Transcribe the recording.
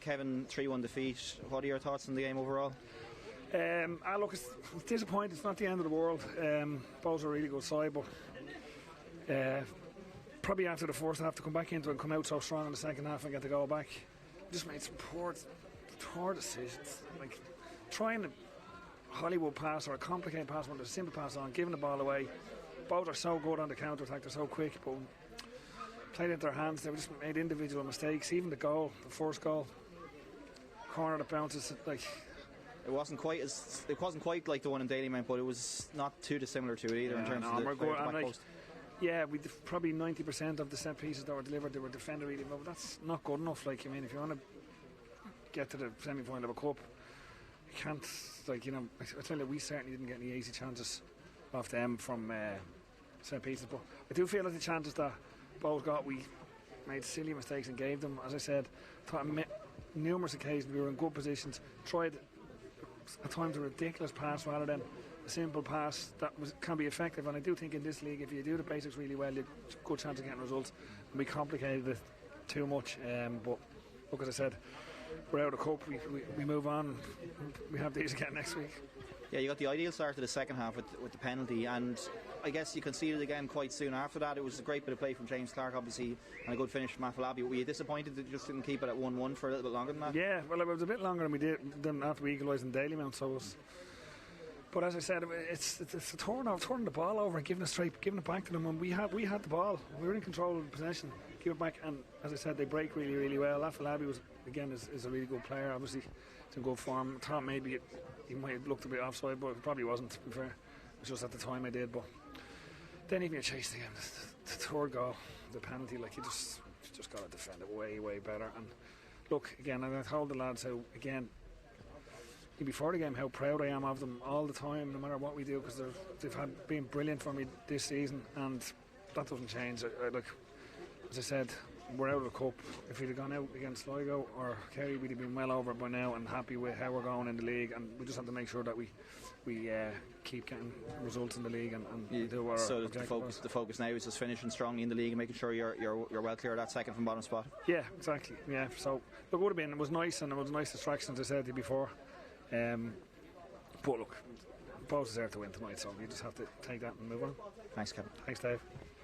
Kevin 3-1 defeat. What are your thoughts on the game overall? Look, it's disappointing. It's not the end of the world. Both are a really good side, but probably after the first half to come back into it and come out so strong in the second half and get the goal back, just made some poor decisions. Like trying a Hollywood pass or a complicated pass when there's a simple pass on, giving the ball away. Both are so good on the counter attack, they're so quick, but played into their hands. They just made individual mistakes. Even the goal, the first goal, corner that bounces, like. It wasn't quite like the one in Dalymount, but it was not too dissimilar to it either in terms of the back post. Yeah, we probably 90% of the set pieces that were delivered, they were defender really well, but that's not good enough. Like, I mean, if you want to get to the semi-final of a cup, you can't, like, you know, I tell you, we certainly didn't get any easy chances off them from set pieces, but I do feel like the chances that both got, we made silly mistakes and gave them. As I said, on numerous occasions we were in good positions, tried at times a ridiculous pass rather than a simple pass that can be effective, and I do think in this league if you do the basics really well you've a good chance of getting results, and we complicated it too much, but look, as I said, we're out of the cup, we move on, we have these again next week. Yeah, you got the ideal start to the second half with the penalty, and I guess you conceded again quite soon after that. It was a great bit of play from James Clark, obviously, and a good finish from Afolabi. Were you disappointed that you just didn't keep it at 1-1 for a little bit longer than that? Yeah, well, it was a bit longer than after we equalised in Dalymount, so it was. But as I said, it's a turning the ball over and giving it back to them. And we had the ball, we were in control of the possession, give it back, and as I said, they break really, really well. Afolabi is a really good player. Obviously, it's in good form. I thought maybe he might have looked a bit offside, but it probably wasn't. To be fair, it was just at the time I did. But then even you chase the game, the third goal, the penalty, like you just got to defend it way, way better. And look, again, and I told the lads how again. Before the game, how proud I am of them all the time, no matter what we do, because they've been brilliant for me this season, and that doesn't change. As I said, we're out of the cup. If we'd have gone out against Sligo or Kerry, we'd have been well over by now and happy with how we're going in the league, and we just have to make sure that we keep getting results in the league and do our objectives. The focus now is just finishing strongly in the league and making sure you're well clear of that second from bottom spot. Yeah, exactly. Yeah, so it would have been. It was nice, and it was a nice distraction, as I said to you before. But look, both deserve to win tonight, so you just have to take that and move on. Thanks, Kevin. Thanks, Dave.